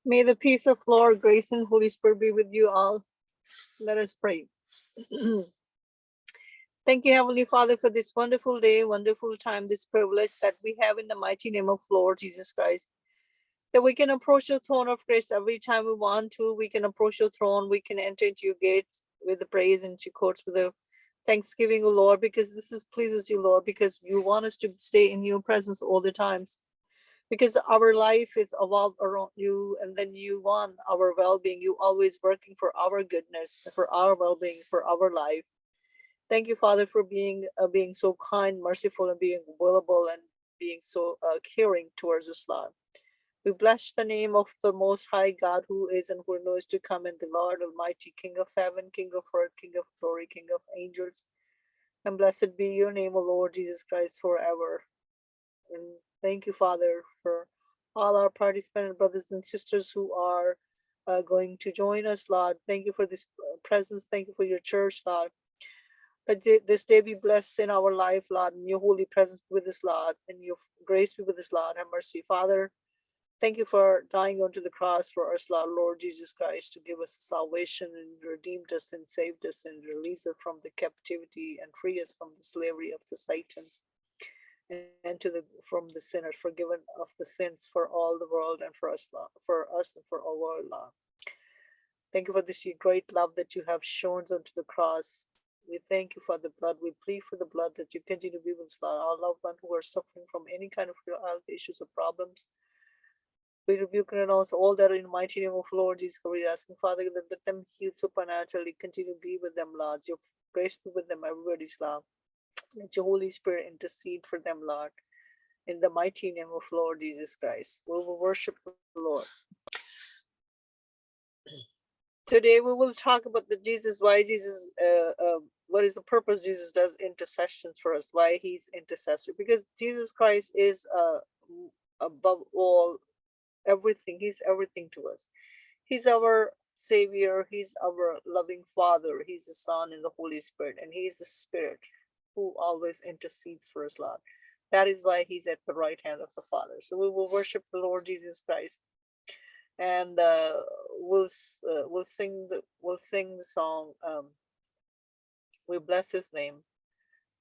May the peace of Lord, grace, and Holy Spirit be with you all. Let us pray. Thank you, Heavenly Father, for this wonderful day, wonderful time, this privilege that we have in the mighty name of Lord Jesus Christ. That we can approach your throne of grace every time we want to. We can approach your throne. We can enter into your gates with the praise and your courts with the thanksgiving, O Lord, because this is pleases you, Lord, because you want us to stay in your presence all the times. Because our life is evolved around you, and then you want our well-being. You always working for our goodness, for our well-being, for our life. Thank you, Father, for being so kind, merciful, and being available, and being so caring towards us, Lord. We bless the name of the Most High God, who is and who knows to come, and the Lord Almighty, King of heaven, King of earth, King of glory, King of angels. And blessed be your name, O Lord Jesus Christ, forever. And thank you, Father, for all our participant brothers and sisters who are going to join us, Lord. Thank you for this presence. Thank you for your church, Lord. Let this day be blessed in our life, Lord, and your holy presence be with us, Lord, and your grace be with us, Lord. Have mercy, Father. Thank you for dying onto the cross for us, Lord Jesus Christ, to give us salvation and redeemed us and saved us and released us from the captivity and free us from the slavery of the Satans and from the sinners, forgiven of the sins for all the world and for us, Lord, and for all world, Lord. Thank you for this great love that you have shown unto the cross. We thank you for the blood. We plead for the blood that you continue to be with us, Lord. Our loved ones who are suffering from any kind of health issues or problems, we rebuke and renounce all that in the mighty name of Lord Jesus. We are asking, Father, that let them heal supernaturally. Continue to be with them, Lord. Your grace be with them, everybody's Lord. Let your Holy Spirit intercede for them, Lord. In the mighty name of Lord Jesus Christ, we will worship the Lord. Today we will talk about why Jesus, what is the purpose Jesus does intercessions for us, why he's intercessor. Because Jesus Christ is above all, everything. He's everything to us. He's our Savior. He's our loving Father. He's the Son and the Holy Spirit. And he's the Spirit who always intercedes for us, Lord. That is why he's at the right hand of the Father. So we will worship the Lord Jesus Christ. And we'll sing the song. We bless his name.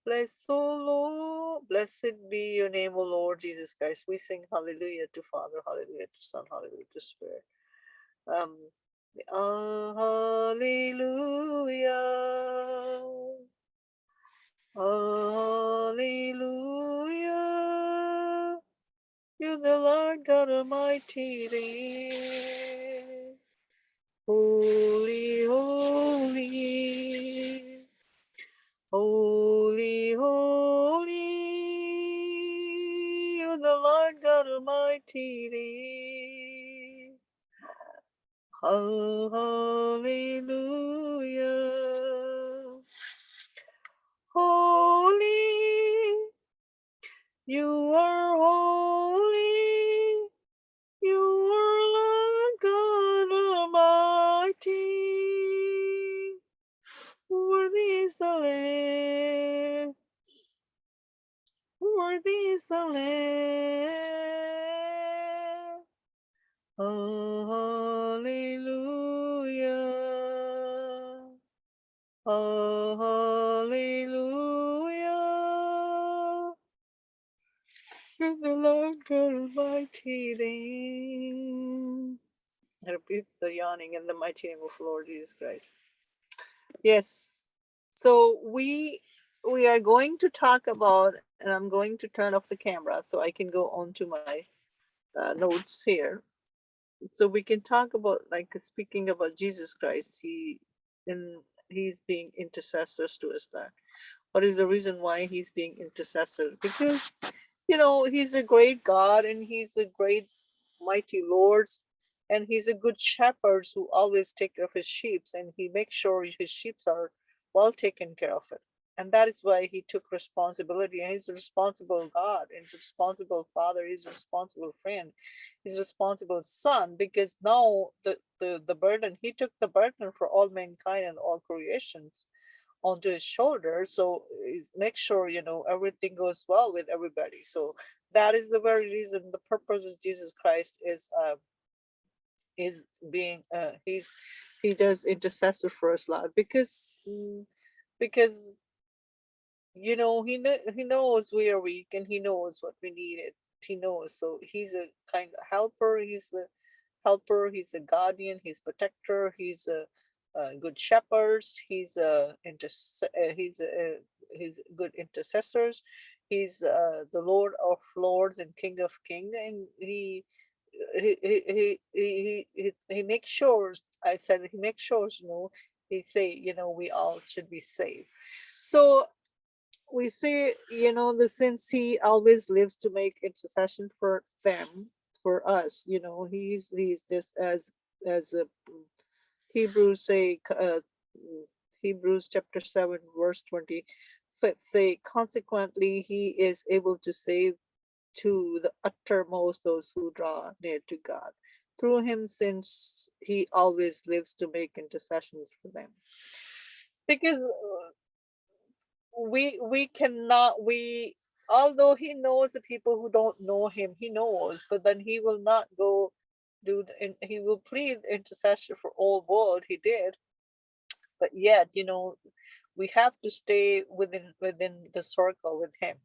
Bless the Lord, blessed be your name, O Lord Jesus Christ. We sing hallelujah to Father, hallelujah to Son, hallelujah to Spirit. Hallelujah, hallelujah. You the Lord God Almighty, holy, holy, holy, holy, you the Lord God Almighty. Hallelujah. Holy, you are holy. You are Lord God Almighty. Worthy is the Lamb. Worthy is the Lamb. Hallelujah. Hallelujah. For the Lord God Almighty name. I repeat the yawning in the mighty name of Lord Jesus Christ. Yes. So we are going to talk about, and I'm going to turn off the camera so I can go on to my notes here. So we can talk about, like, speaking about Jesus Christ. He's being intercessors to us. That what is the reason why he's being intercessor? Because he's a great God, and he's a great mighty Lord, and he's a good shepherd who always take care of his sheep, and he makes sure his sheep are well taken care of it. And that is why he took responsibility, and he's a responsible God, and he's a responsible father, he's a responsible friend, he's a responsible son, because now the burden, he took the burden for all mankind and all creations onto his shoulders. So make sure everything goes well with everybody. So that is the very reason, the purpose of Jesus Christ is is being he does intercessor for us, Lord, because because he knows we are weak, and he knows what we needed. He knows, so he's a kind of helper. He's a helper. He's a guardian. He's protector. He's a good shepherd. He's good intercessors. He's the Lord of Lords and King of Kings, and he makes sure. I said he makes sure. He say we all should be saved. So we say, since he always lives to make intercession for them, for us, he's just as Hebrews say, Hebrews chapter 7 verse 20 say, consequently he is able to save to the uttermost those who draw near to God through him, since he always lives to make intercessions for them. Because we cannot we although he knows the people who don't know him, he knows, but then he will not go he will plead intercession for all world. He did, but yet we have to stay within the circle with him.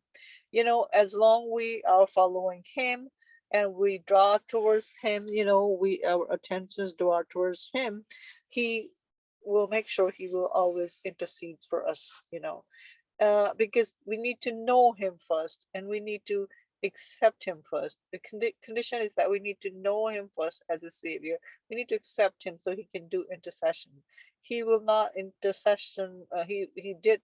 As long we are following him and we draw towards him, our attentions draw towards him, he will make sure he will always intercede for us. Because we need to know him first, and we need to accept him first. The condition is that we need to know him first as a savior. We need to accept him so he can do intercession. He will not intercession. He did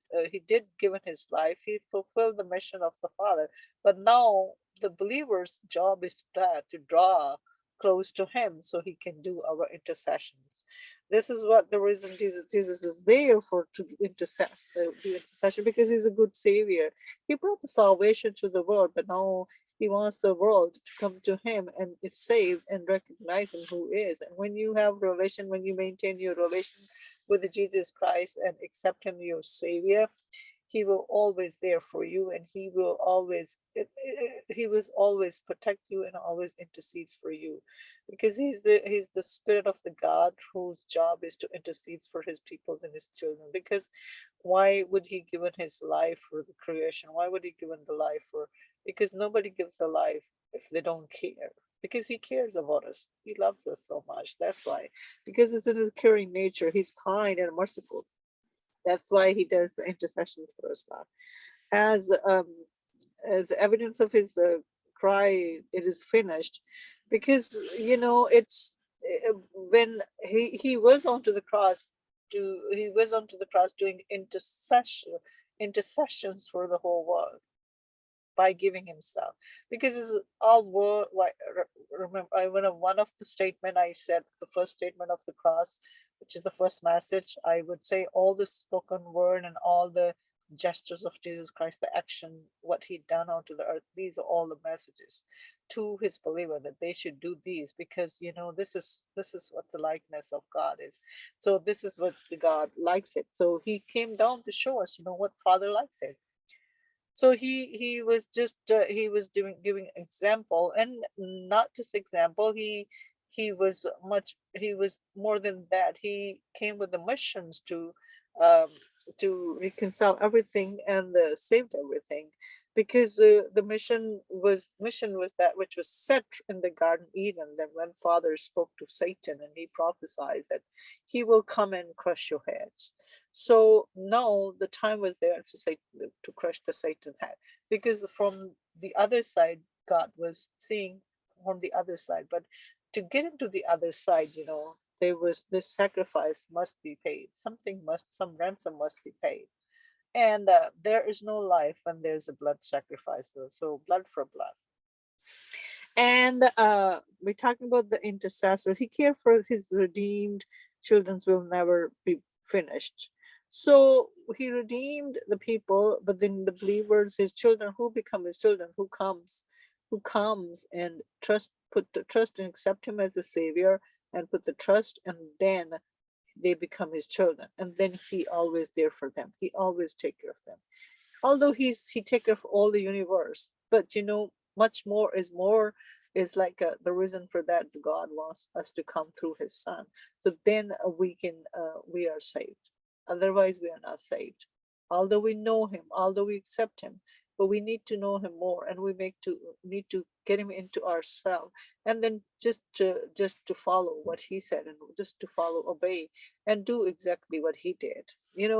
given his life. He fulfilled the mission of the Father. But now the believer's job is to draw close to him so he can do our intercessions. This is what the reason Jesus is there for, to intercess, do intercession, because he's a good savior. He brought the salvation to the world, but now he wants the world to come to him and it's saved and recognize him who is. And when you have relation, when you maintain your relation with Jesus Christ and accept him your savior, he will always there for you, and he will always protect you and always intercedes for you, because he's the spirit of the God whose job is to intercede for his people and his children. Because why would he given his life for the creation? Why would he given the life for? Because nobody gives the life if they don't care, because he cares about us. He loves us so much. That's why. Because it's in his caring nature. He's kind and merciful. That's why he does the intercession for us now. As as evidence of his cry, it is finished, because it's when he was onto the cross, doing intercessions for the whole world by giving himself, because it's all word. Remember, one of the statement I said, the first statement of the cross, which is the first message, I would say all the spoken word and all the gestures of Jesus Christ, the action, what he done onto the earth, these are all the messages to his believer, that they should do these, because this is what the likeness of God is. So this is what the God likes it. So he came down to show us what Father likes it. So he was just he was giving example, and not just example. He was more than that. He came with the missions um, to reconcile everything and saved everything, because the mission was that which was set in the Garden Eden. Then when Father spoke to Satan and he prophesied that he will come and crush your heads. So now the time was there to say, to crush the Satan head, because from the other side, God was seeing from the other side. But to get into the other side, there was this sacrifice must be paid. Some ransom must be paid. And there is no life when there's a blood sacrifice. So blood for blood. And we're talking about the intercessor. He cared for his redeemed children's will never be finished. So he redeemed the people, but then the believers, his children, who become his children, who comes and put the trust and accept him as a savior, and put the trust, and then they become his children, and then he always there for them. He always take care of them. Although he take care of all the universe, but much more is more is like the reason for that God wants us to come through his son. So then we are saved. Otherwise we are not saved. Although we know him, although we accept him, but we need to know him more, and we need to get him into ourselves, and then just to follow what he said, and just to follow, obey, and do exactly what he did.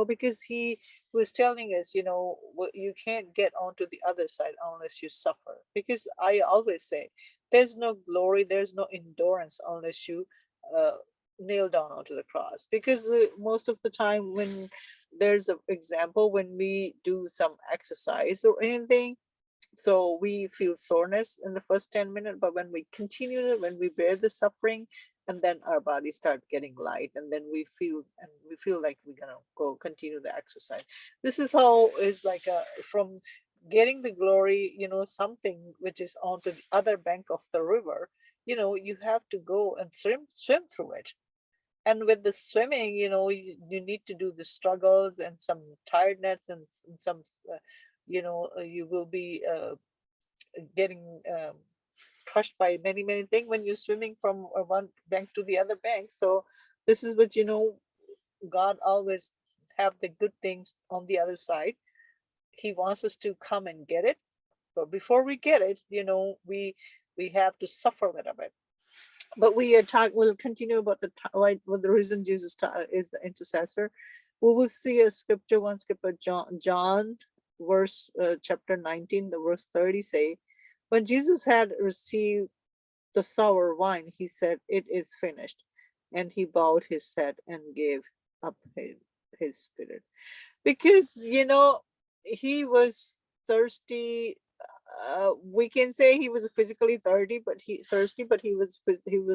Because he was telling us, you can't get onto the other side unless you suffer. Because I always say, there's no glory, there's no endurance unless you uh, nail down onto the cross. Because most of the time, when there's an example, when we do some exercise or anything, so we feel soreness in the first 10 minutes, but when we continue, when we bear the suffering, and then our bodies start getting light, and then we feel like we're gonna go continue the exercise. This is how is like from getting the glory, something which is onto the other bank of the river. You have to go and swim through it. And with the swimming, you need to do the struggles and some tiredness, and some you will be getting crushed by many many things when you're swimming from one bank to the other bank. So this is what, God always have the good things on the other side. He wants us to come and get it, but before we get it, we have to suffer a little bit. But we'll continue about what the reason Jesus is the intercessor. We will see a scripture, one scripture, John verse chapter 19, the verse 30 say, when Jesus had received the sour wine, he said, it is finished. And he bowed his head and gave up his spirit. Because, he was thirsty. We can say he was physically thirsty, but he was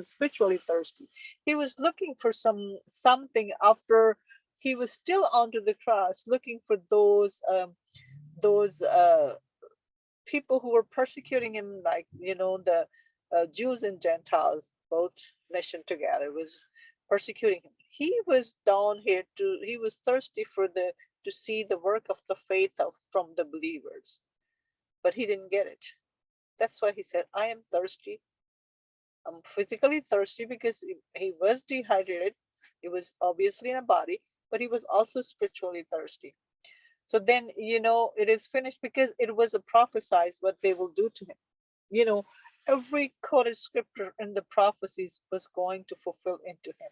spiritually thirsty. He was looking for something after he was still onto the cross, looking for those people who were persecuting him, like the Jews and Gentiles, both nation together, was persecuting him. He was down here he was thirsty to see the work of the faith from the believers, but he didn't get it. That's why he said, I am thirsty. I'm physically thirsty, because he was dehydrated. It was obviously in a body, but he was also spiritually thirsty. So then, it is finished, because it was a prophesied what they will do to him. You know, every quoted scripture in the prophecies was going to fulfill into him.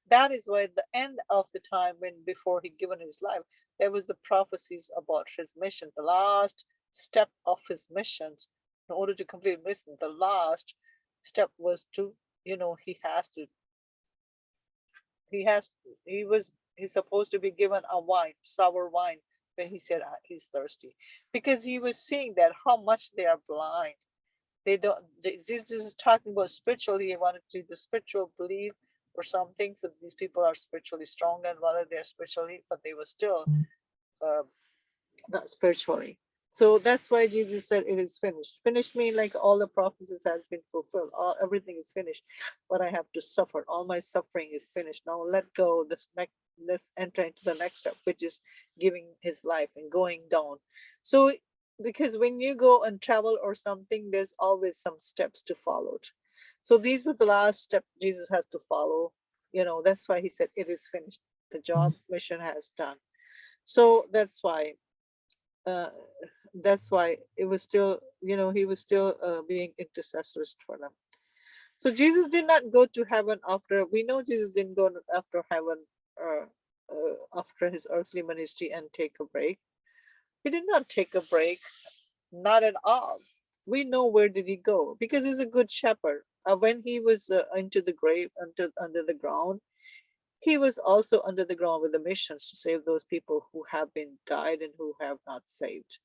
That is why at the end of the time, when before he given his life, there was the prophecies about his mission, the last step of his missions. In order to complete mission, the last step was to, he's supposed to be given a wine, sour wine, when he said he's thirsty, because he was seeing that how much they are blind. They don't. Jesus is talking about spiritually. He wanted to the spiritual belief or something. So these people are spiritually strong, and whether they're spiritually, but they were still uh, not spiritually. So that's why Jesus said it is finished. Finished means like all the prophecies has been fulfilled. Everything is finished. But I have to suffer. All my suffering is finished. Now let go. Let's enter into the next step, which is giving his life and going down. So because when you go and travel or something, there's always some steps to follow. So these were the last step Jesus has to follow. That's why he said it is finished. The job mission has done. So uh, that's why it was still, he was still being intercessors for them. So Jesus did not go to heaven after. We know Jesus didn't go after heaven uh, after his earthly ministry and take a break. He did not take a break, not at all. We know where did he go, because he's a good shepherd. When he was into the grave, under the ground, he was also under the ground with the missions to save those people who have been died and who have not saved.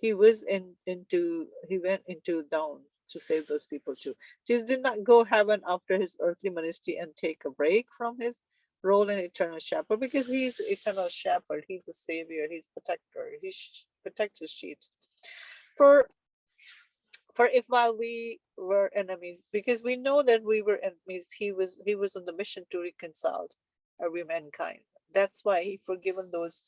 He went into down to save those people too. Jesus did not go heaven after his earthly ministry and take a break from his role in eternal shepherd, because he's eternal shepherd. He's a savior. He's protector. He protects his sheep. For if while we were enemies, because we know that we were enemies, he was on the mission to reconcile every mankind. That's why he forgiven those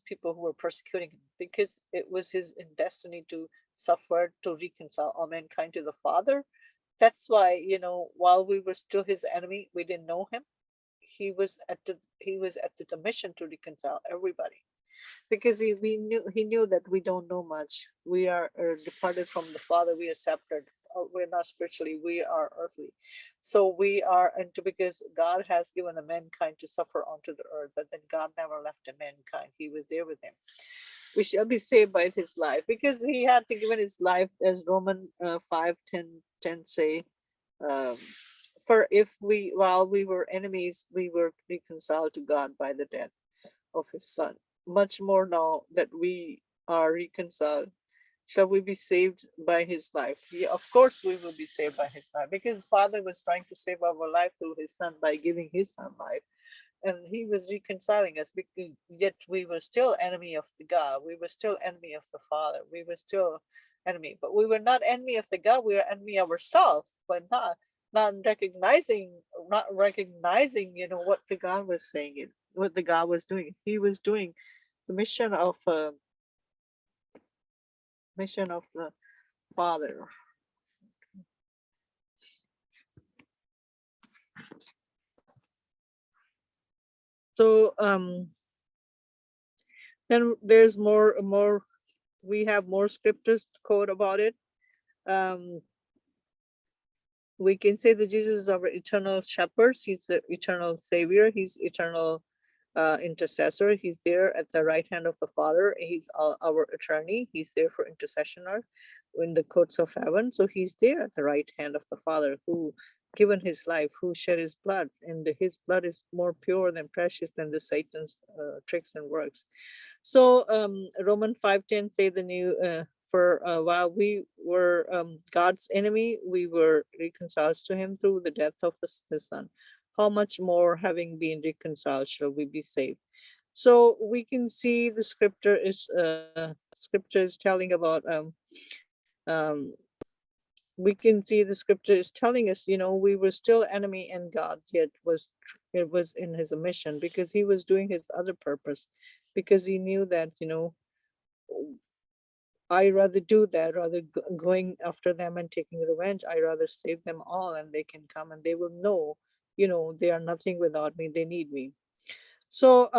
people who were persecuting him, because it was his destiny to suffered to reconcile all mankind to the Father. That's why, while we were still his enemy, we didn't know him. He was at the mission to reconcile everybody, because he knew that we don't know much. We are departed from the Father. We are separate. We're not spiritually. We are earthly. So we are, and because God has given a mankind to suffer onto the earth, but then God never left a mankind. He was there with him. We shall be saved by his life, because he had to give his life, as Roman 5:10 say. Um, for if we, while we were enemies, we were reconciled to God by the death of his Son. Much more now that we are reconciled, shall we be saved by his life. Yeah, of course we will be saved by his life, because Father was trying to save our life through his Son by giving his Son life. And he was reconciling us, because yet we were still enemy of the God. We were still enemy of the Father. We were still enemy, but we were not enemy of the God. We were enemy of ourselves, but not recognizing, what the God was saying, what the God was doing. He was doing the mission of the Father. So then there's more. We have more scriptures to quote about it. Um, we can say that Jesus is our eternal shepherd. He's the eternal savior. He's eternal intercessor. He's there at the right hand of the Father. He's our attorney. He's there for intercessioner in the courts of heaven. So he's there at the right hand of the Father, who given his life, who shed his blood, and his blood is more pure than precious than the Satan's tricks and works. So Roman 5:10 say the new for while we were God's enemy, we were reconciled to him through the death of his Son. How much more, having been reconciled, shall we be saved? So we can see the scripture is telling about um, we can see the scripture is telling us, we were still enemy and God yet it was in his mission, because he was doing his other purpose, because he knew that, I rather do that rather going after them and taking revenge. I rather save them all, and they can come and they will know, they are nothing without me. They need me. So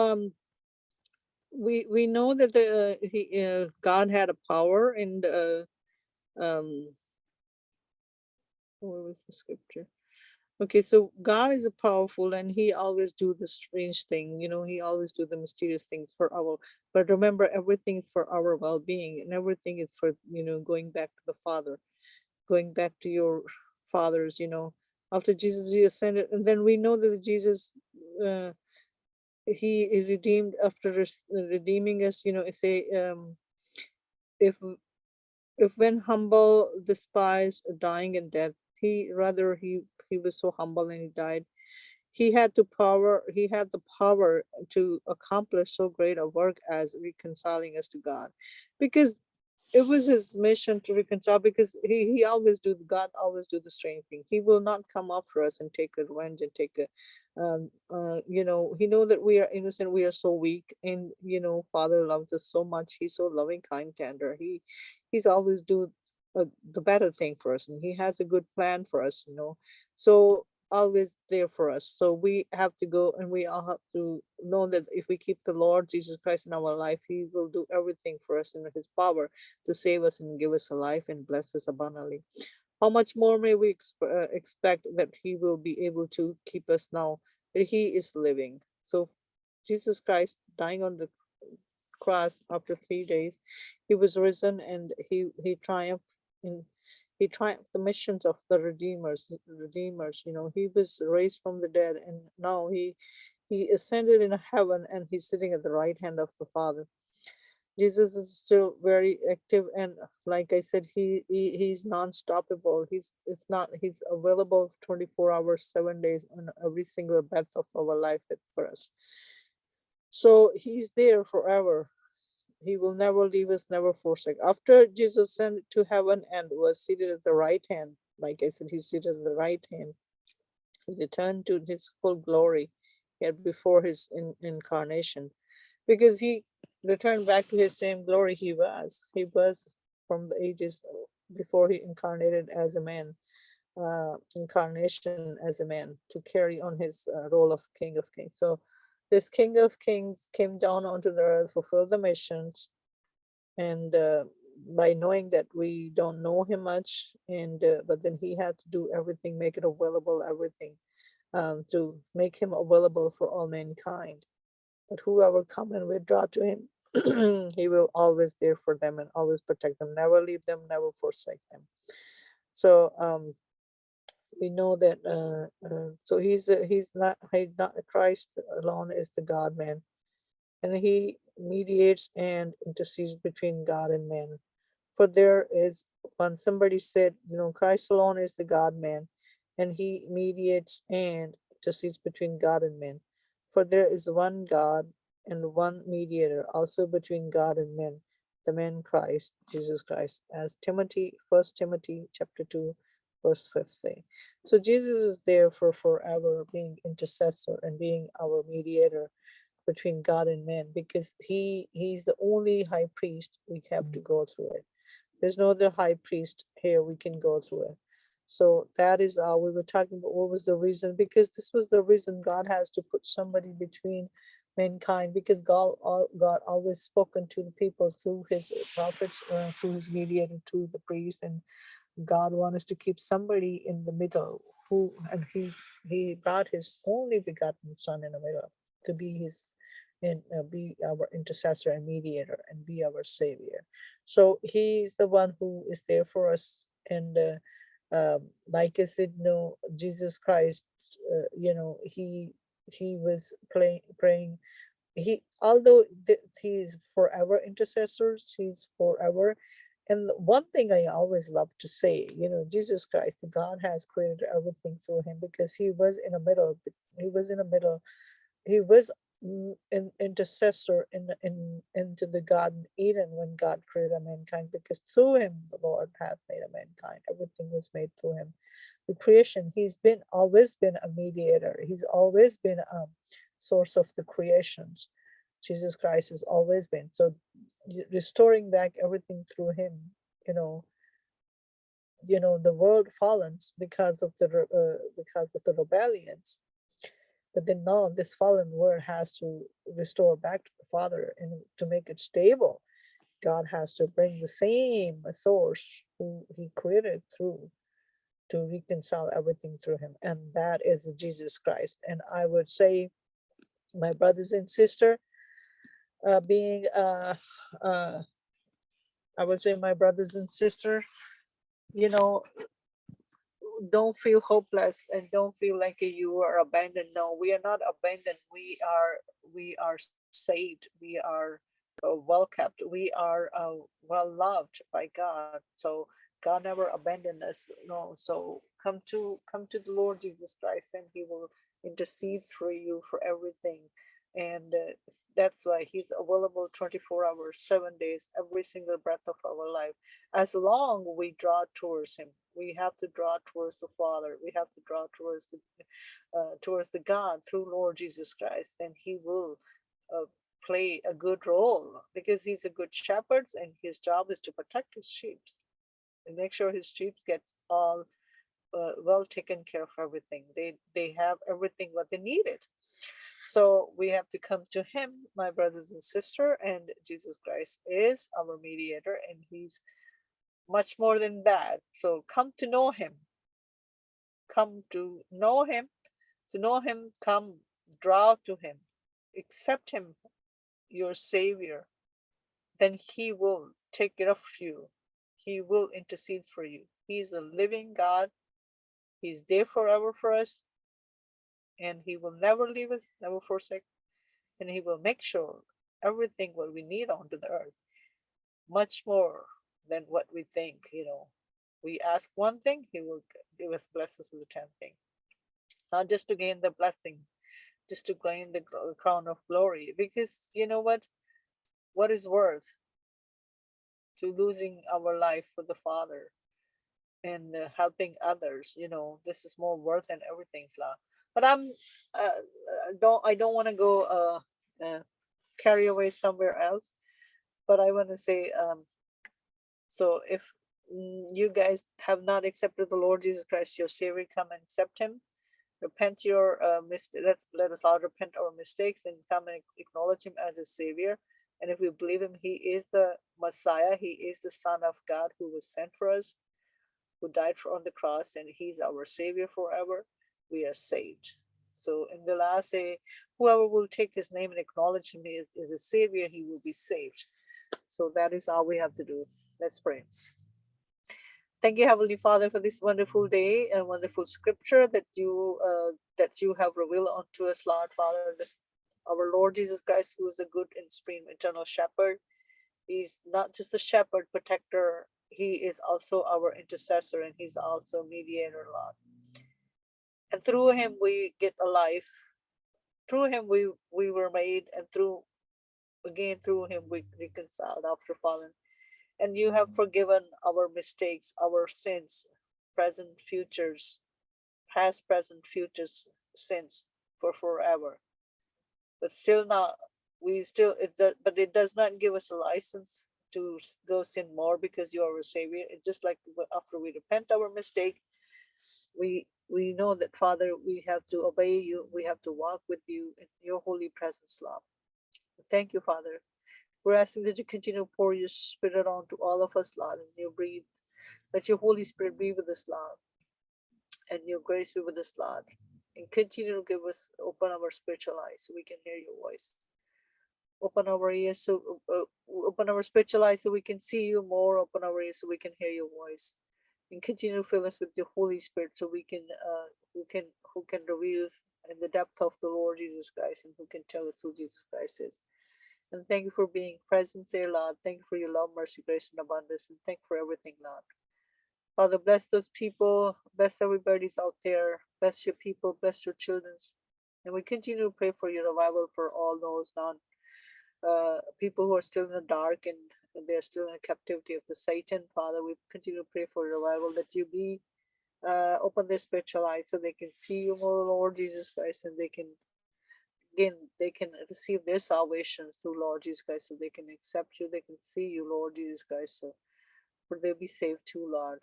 we know that God had a power, and where was the scripture? Okay, so God is a powerful, and he always do the strange thing, he always do the mysterious things for our, but remember, everything is for our well-being, and everything is for, going back to the Father, going back to your fathers, after Jesus ascended. And then we know that Jesus, he is redeemed after redeeming us, if they, if when humble, despised, dying in death, he was so humble and he died. He had the power to accomplish so great a work as reconciling us to God, because it was his mission to reconcile, because he always do, God always do the strange thing. He will not come after us and take a revenge and take a he know that we are innocent, we are so weak, and Father loves us so much. He's so loving, kind, tender. He's always do the better thing for us, and he has a good plan for us, so always there for us. So we have to go, and we all have to know that if we keep the Lord Jesus Christ in our life, he will do everything for us in his power to save us and give us a life and bless us abundantly. How much more may we expect that he will be able to keep us now that he is living? So Jesus Christ dying on the cross, after 3 days, he was risen, and he triumphed in he triumphed the missions of the redeemers. He was raised from the dead, and now he ascended in heaven, and he's sitting at the right hand of the Father. Jesus is still very active, and like I said, he's non-stoppable. He's available 24 hours, 7 days on every single breath of our life for us. So he's there forever. He will never leave us, never forsake. After Jesus ascended to heaven and was seated at the right hand, like I said, he's seated at the right hand. He returned to his full glory yet before his incarnation, because he returned back to his same glory he was. He was from the ages before he incarnated as a man, incarnation as a man to carry on his role of King of Kings. So this King of Kings came down onto the earth, fulfilled the missions, and by knowing that we don't know him much, and but then he had to do everything, make it available, everything, to make him available for all mankind. But whoever come and withdraw to him, he will always there for them and always protect them, never leave them, never forsake them. So we know that so he's not Christ alone is the God man, and he mediates and intercedes between God and man. For there is one, somebody said, Christ alone is the God man, and he mediates and intercedes between God and man. For there is one God and one mediator also between God and men, the man Christ, Jesus Christ, as Timothy, 1 Timothy chapter 2, verse 5 say. So Jesus is there for forever, being intercessor and being our mediator between God and man, because he's the only high priest we have to go through it. There's no other high priest here we can go through it. So that is we were talking about what was the reason, because this was the reason God has to put somebody between mankind, because God always spoken to the people through his prophets, through his mediator, to the priest, and God wants to keep somebody in the middle who, and he brought his only begotten son in the middle to be his and be our intercessor and mediator and be our savior. So he's the one who is there for us. And like I said, no, Jesus Christ, he was praying. He, although he's forever intercessors, he's forever. And one thing I always love to say, Jesus Christ, God has created everything through him, because he was in the middle. He was in the middle. He was an intercessor into the Garden Eden when God created mankind, because through him the Lord hath made a mankind. Everything was made through him. The creation, he's been always been a mediator. He's always been a source of the creations. Jesus Christ has always been. So restoring back everything through him, you know, the world fallen because of the rebellions. But then now this fallen world has to restore back to the Father, and to make it stable, God has to bring the same source who he created through to reconcile everything through him. And that is Jesus Christ. And I would say, my brothers and sisters, being I would say, my brothers and sisters, you know, don't feel hopeless and don't feel like you are abandoned. No, we are not abandoned. We are saved. We are well kept. We are well loved by God. So God never abandoned us. No, so come to the Lord Jesus Christ, and he will intercede for you for everything. And that's why he's available 24 hours, 7 days, every single breath of our life, as long we draw towards him. We have to draw towards the Father. We have to draw towards the God through Lord Jesus Christ, and he will uh, play a good role, because he's a good shepherd, and his job is to protect his sheep and make sure his sheep gets all well taken care of. Everything they have, everything what they needed. So we have to come to him, my brothers and sisters, and Jesus Christ is our mediator, and he's much more than that. So come to know him. Come to know him. To know him, come draw to him. Accept him, your Savior. Then he will take care of you. He will intercede for you. He is a living God. He's there forever for us, and he will never leave us, never forsake, and he will make sure everything what we need onto the earth, much more than what we think. We ask one thing, he will give us, bless us with the 10th thing. Not just to gain the blessing, just to gain the crown of glory. Because you know what is worth to losing our life for the Father and helping others? This is more worth than everything, Sla. But I don't want to go carry away somewhere else. But I want to say, So if you guys have not accepted the Lord Jesus Christ, your Savior, come and accept Him. Repent your mistake. Let us all repent our mistakes and come and acknowledge Him as a Savior. And if we believe Him, He is the Messiah. He is the Son of God who was sent for us, who died on the cross, and He's our Savior forever. We are saved. So in the last day, whoever will take His name and acknowledge Him as a Savior, he will be saved. So that is all we have to do. Let's pray. Thank you, Heavenly Father, for this wonderful day and wonderful scripture that you have revealed unto us, Lord Father. That our Lord Jesus Christ, who is a good and supreme eternal shepherd, He's not just the shepherd, protector. He is also our intercessor, and He's also mediator, Lord. And through Him we get a life. Through Him we were made, and through Him we reconciled after fallen. And you have forgiven our mistakes, our sins, present, futures, past, present, futures, sins for forever. But still not, but it does not give us a license to go sin more, because you are a Savior. It's just like after we repent our mistake, we know that, Father, we have to obey you. We have to walk with you in your holy presence, Lord. Thank you, Father. We're asking that you continue to pour your Spirit onto all of us, Lord, and you breathe. Let your Holy Spirit be with us, Lord, and your grace be with us, Lord. And continue to open our spiritual eyes so we can hear your voice. Open our ears, open our spiritual eyes so we can see you more. Open our ears so we can hear your voice. And continue to fill us with your Holy Spirit so we can, who can reveal in the depth of the Lord Jesus Christ, and who can tell us who Jesus Christ is. And thank you for being present there, Lord. Thank you for your love, mercy, grace, and abundance. And thank you for everything, Lord. Father, bless those people. Bless everybody's out there. Bless your people. Bless your children. And we continue to pray for your revival for all those people who are still in the dark and they're still in the captivity of the Satan. Father, we continue to pray for revival, that you be open their spiritual eyes so they can see you more, Lord Jesus Christ, and they can receive their salvations through Lord Jesus Christ, so they can accept you, they can see you, Lord Jesus Christ, so for they be saved too, Lord,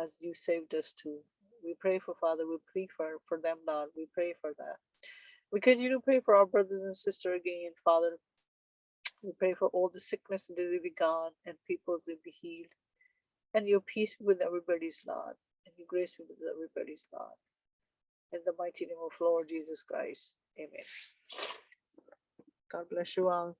as you saved us too. We pray for, Father, we pray for them, Lord. We pray for that. We continue to pray for our brothers and sisters again, Father. We pray for all the sickness that will be gone and people will be healed. And your peace with everybody's, Lord, and your grace with everybody's, Lord. In the mighty name of Lord Jesus Christ. Amen. God bless you all.